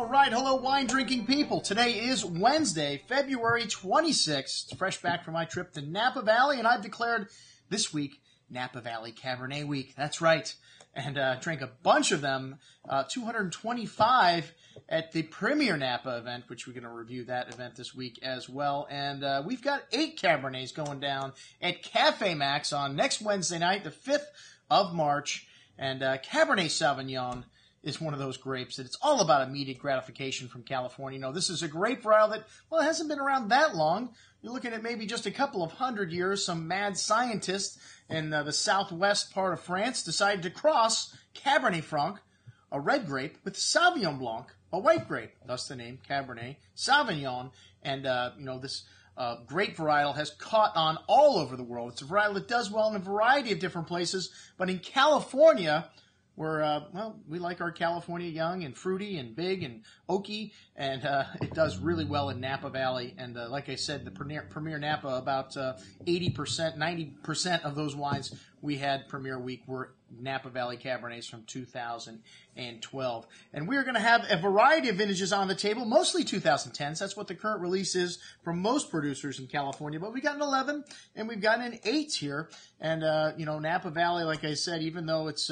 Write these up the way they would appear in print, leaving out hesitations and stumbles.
right, hello wine-drinking people. Today is Wednesday, February 26th. Fresh back from my trip to Napa Valley, and I've declared this week Napa Valley Cabernet Week. That's right. And drank a bunch of them, 225 at the Premier Napa event, which we're going to review that event this week as well. And we've got 8 Cabernets going down at Cafe Maxx on next Wednesday night, the 5th of March. And Cabernet Sauvignon is one of those grapes that it's all about immediate gratification from California. You know, this is a grape varietal that, well, it hasn't been around that long. You're looking at maybe just a couple of hundred years. Some mad scientists in the southwest part of France decided to cross Cabernet Franc, a red grape, with Sauvignon Blanc, a white grape, thus the name Cabernet Sauvignon. And, this grape varietal has caught on all over the world. It's a varietal that does well in a variety of different places, but in California, where, we like our California young and fruity and big and oaky, and it does really well in Napa Valley. And like I said, the Premier Napa, about 80%, 90% of those wines we had Premier Week were Napa Valley Cabernets from 2012. And we're going to have a variety of vintages on the table, mostly 2010s. That's what the current release is from most producers in California. But we've got an 11 and we've got an 8 here. And, Napa Valley, like I said, even though it's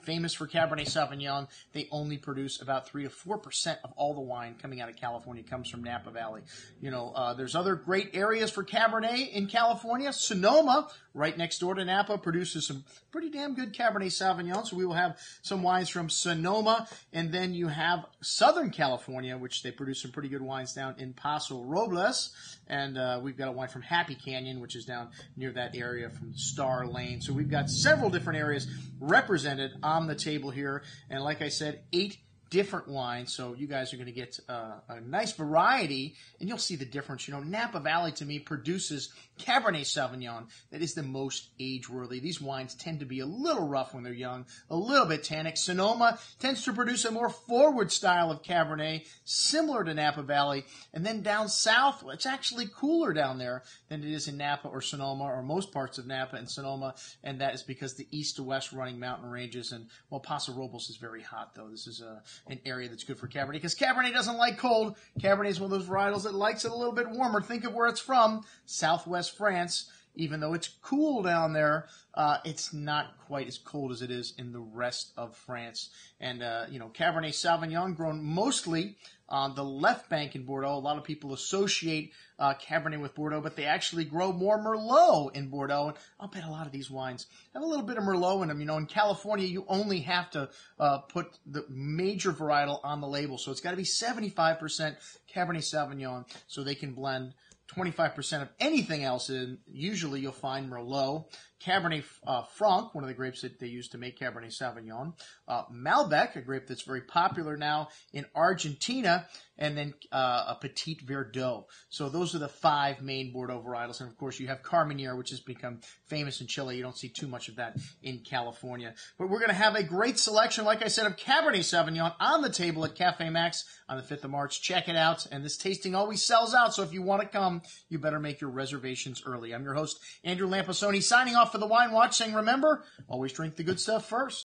famous for Cabernet Sauvignon, they only produce about 3 to 4% of all the wine coming out of California comes from Napa Valley. There's other great areas for Cabernet in California. Sonoma, right next door to Napa, produces some pretty damn good Cabernet Sauvignon. So we will have some wines from Sonoma. And then you have Southern California, which they produce some pretty good wines down in Paso Robles. And we've got a wine from Happy Canyon, which is down near that area from Star Lane. So we've got several different areas represented on the table here. And like I said, 8 different wines, so you guys are going to get a nice variety, and you'll see the difference. Napa Valley, to me, produces Cabernet Sauvignon that is the most age-worthy. These wines tend to be a little rough when they're young, a little bit tannic. Sonoma tends to produce a more forward style of Cabernet, similar to Napa Valley. And then down south, it's actually cooler down there than it is in Napa or Sonoma, or most parts of Napa and Sonoma, and that is because the east to west running mountain ranges. And, Paso Robles is very hot, though. This is an area that's good for Cabernet, because Cabernet doesn't like cold. Cabernet is one of those varietals that likes it a little bit warmer. Think of where it's from, southwest France. Even though it's cool down there, it's not quite as cold as it is in the rest of France. And, Cabernet Sauvignon grown mostly on the left bank in Bordeaux. A lot of people associate Cabernet with Bordeaux, but they actually grow more Merlot in Bordeaux. And I'll bet a lot of these wines have a little bit of Merlot in them. In California, you only have to put the major varietal on the label. So it's got to be 75% Cabernet Sauvignon so they can blend 25% of anything else in. Usually you'll find Merlot, Cabernet Franc, one of the grapes that they use to make Cabernet Sauvignon, Malbec, a grape that's very popular now in Argentina, and then a Petit Verdot. So those are the 5 main Bordeaux varietals. And, of course, you have Carmenere, which has become famous in Chile. You don't see too much of that in California. But we're going to have a great selection, like I said, of Cabernet Sauvignon on the table at Cafe Maxx on the 5th of March. Check it out. And this tasting always sells out, so if you want to come, you better make your reservations early. I'm your host, Andrew Lamposoni, signing off for the Wine Watch, saying, remember, always drink the good stuff first.